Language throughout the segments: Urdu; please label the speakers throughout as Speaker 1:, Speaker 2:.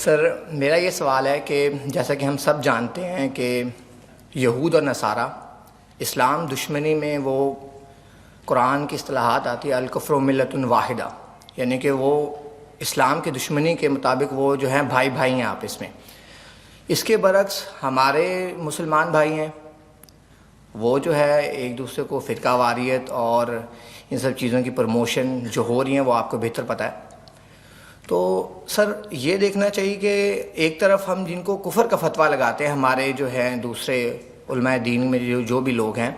Speaker 1: سر میرا یہ سوال ہے کہ جیسا کہ ہم سب جانتے ہیں کہ یہود اور نصارہ اسلام دشمنی میں وہ قرآن کی اصطلاحات آتی ہے الکفر ملت واحدہ، یعنی کہ وہ اسلام کی دشمنی کے مطابق وہ جو ہیں بھائی بھائی ہیں آپس میں۔ اس کے برعکس ہمارے مسلمان بھائی ہیں، وہ جو ہے ایک دوسرے کو فرقہ واریت اور ان سب چیزوں کی پروموشن جو ہو رہی ہیں وہ آپ کو بہتر پتہ ہے۔ تو سر یہ دیکھنا چاہیے کہ ایک طرف ہم جن کو کفر کا فتویٰ لگاتے ہیں، ہمارے جو ہیں دوسرے علماء دین میں جو بھی لوگ ہیں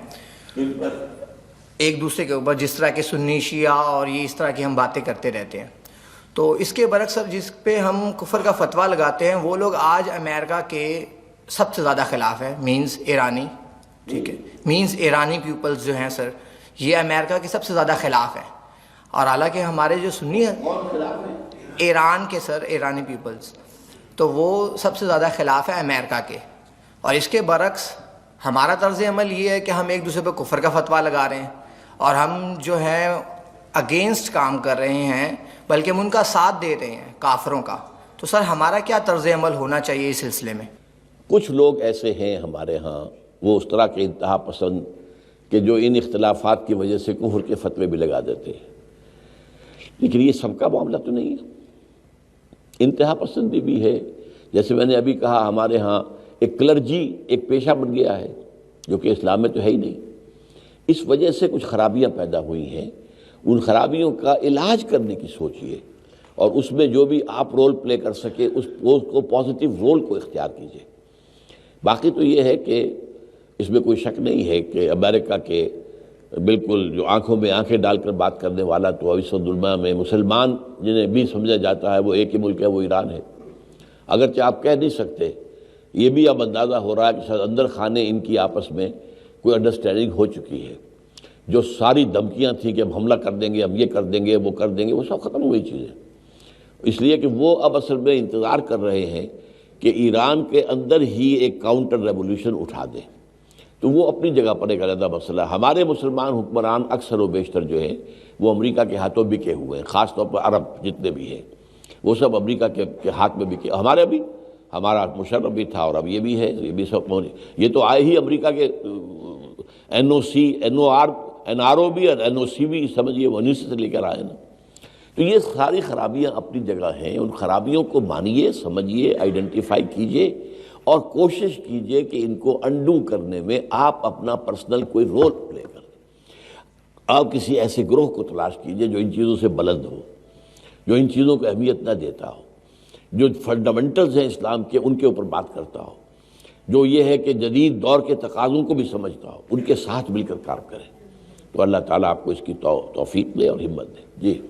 Speaker 1: ایک دوسرے کے اوپر، جس طرح کے سنی شیعہ اور یہ اس طرح کی ہم باتیں کرتے رہتے ہیں، تو اس کے برعکس سر جس پہ ہم کفر کا فتویٰ لگاتے ہیں وہ لوگ آج امریکہ کے سب سے زیادہ خلاف ہے، مینز ایرانی، ٹھیک ہے، مینز ایرانی پیپلز جو ہیں سر یہ امریکہ کے سب سے زیادہ خلاف ہیں، اور حالانکہ ہمارے جو سنی ہیں ایران کے سر ایرانی پیپلز تو وہ سب سے زیادہ خلاف ہے امریکہ کے، اور اس کے برعکس ہمارا طرز عمل یہ ہے کہ ہم ایک دوسرے پہ کفر کا فتویٰ لگا رہے ہیں اور ہم جو ہے اگینسٹ کام کر رہے ہیں، بلکہ ہم ان کا ساتھ دے رہے ہیں کافروں کا۔ تو سر ہمارا کیا طرز عمل ہونا چاہیے اس سلسلے میں؟
Speaker 2: کچھ لوگ ایسے ہیں ہمارے ہاں، وہ اس طرح کے انتہا پسند کہ جو ان اختلافات کی وجہ سے کفر کے فتوے بھی لگا دیتے ہیں، لیکن یہ سب کا معاملہ تو نہیں ہے، انتہا پسندی بھی ہے۔ جیسے میں نے ابھی کہا ہمارے ہاں ایک کلرجی ایک پیشہ بن گیا ہے جو کہ اسلام میں تو ہے ہی نہیں، اس وجہ سے کچھ خرابیاں پیدا ہوئی ہیں، ان خرابیوں کا علاج کرنے کی سوچیے اور اس میں جو بھی آپ رول پلے کر سکے اس کو پازیٹیو رول کو اختیار کیجیے۔ باقی تو یہ ہے کہ اس میں کوئی شک نہیں ہے کہ امریکہ کے بالکل جو آنکھوں میں آنکھیں ڈال کر بات کرنے والا تو اس دنیا میں مسلمان جنہیں بھی سمجھا جاتا ہے وہ ایک ہی ملک ہے، وہ ایران ہے۔ اگرچہ آپ کہہ نہیں سکتے، یہ بھی اب اندازہ ہو رہا ہے کہ شاید اندر خانے ان کی آپس میں کوئی انڈرسٹینڈنگ ہو چکی ہے، جو ساری دھمکیاں تھیں کہ ہم حملہ کر دیں گے، ہم یہ کر دیں گے، وہ کر دیں گے، وہ سب ختم ہوئی چیزیں، اس لیے کہ وہ اب اصل میں انتظار کر رہے ہیں کہ ایران کے اندر ہی ایک کاؤنٹر ریولوشن اٹھا دیں، تو وہ اپنی جگہ پر ایک علیحدہ مسئلہ ہے۔ ہمارے مسلمان حکمران اکثر و بیشتر جو ہیں وہ امریکہ کے ہاتھوں بکے ہوئے ہیں، خاص طور پر عرب جتنے بھی ہیں وہ سب امریکہ کے ہاتھ میں بکے، ہمارے بھی، ہمارا مشرف بھی تھا اور اب یہ بھی ہے، یہ بھی سب یہ تو آئے ہی امریکہ کے این او سی، این آر او بھی اور این او سی بھی سمجھیے وہ انہیں سے لے کر آئے نا۔ تو یہ ساری خرابیاں اپنی جگہ ہیں، ان خرابیوں کو مانیے، سمجھیے، آئیڈینٹیفائی کیجیے اور کوشش کیجئے کہ ان کو انڈو کرنے میں آپ اپنا پرسنل کوئی رول پلے کریں۔ آپ کسی ایسے گروہ کو تلاش کیجئے جو ان چیزوں سے بلند ہو، جو ان چیزوں کو اہمیت نہ دیتا ہو، جو فنڈامنٹلز ہیں اسلام کے ان کے اوپر بات کرتا ہو، جو یہ ہے کہ جدید دور کے تقاضوں کو بھی سمجھتا ہو، ان کے ساتھ مل کر کام کریں۔ تو اللہ تعالیٰ آپ کو اس کی توفیق دے اور ہمت دے۔ جی